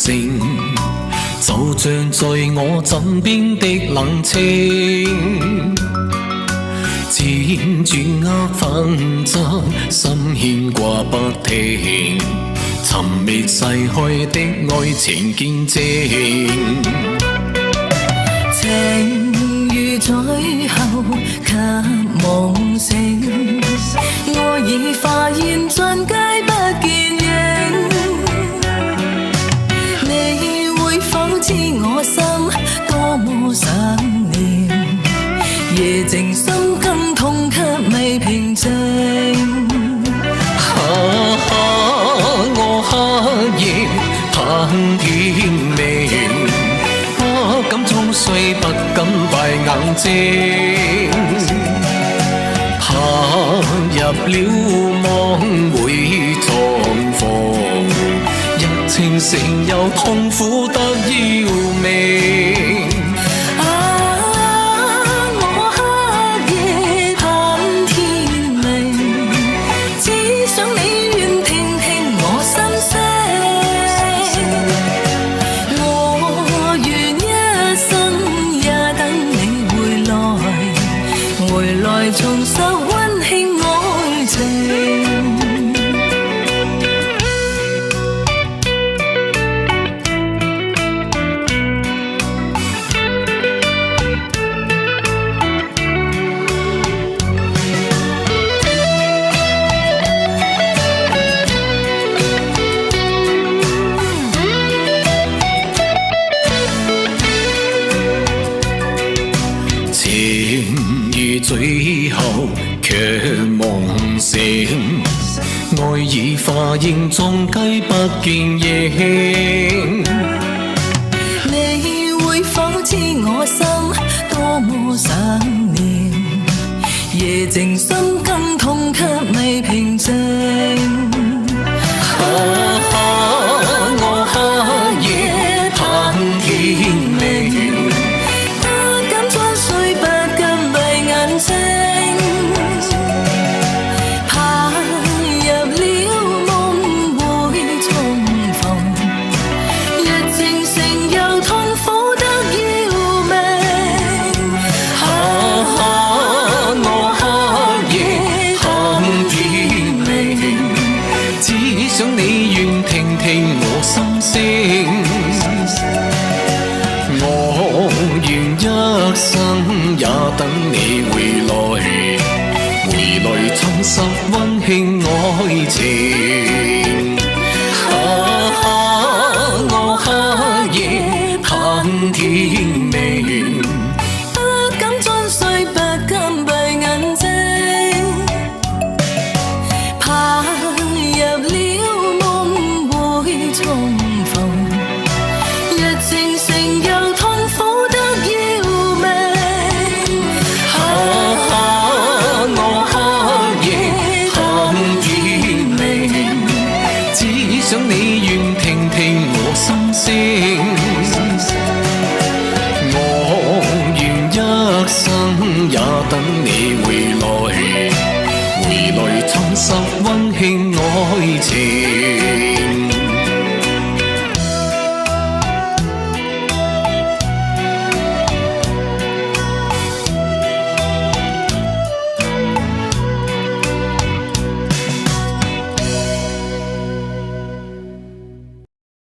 聲，就像在我枕邊的冷清。輾轉紛爭，心牽掛不停，尋覓逝去的愛情見證。情如最後給夢醒，愛已化煙盡皆不見影。你會否知我心多麼想念？夜靜心更痛卻未平靜。我黑夜盼天明，不敢裝睡，不敢閉眼睛，怕入了夢會重逢，一清醒又痛苦得要命。我黑夜盼天明，只想你願聽聽我心聲。我願一生也等你回來重拾溫馨愛情。情如最後卻夢醒，愛已化煙終皆不見影。你會否知我心多麼想念？夜靜心更痛卻未平靜。我黑夜盼天明，不敢裝睡，不敢閉眼睛，怕入了夢會重逢，日靜成又痛苦得要命。我黑夜盼天明，只想你願聽聽我心聲。我願一生也等你回來重拾溫馨愛情。我黑夜盼天明，不敢裝睡，不敢閉眼睛，怕入了夢會重逢，日靜成又痛苦得要命。我黑夜盼天明，只想你願聽聽我心聲。我願一生也等你回來重拾溫馨愛情。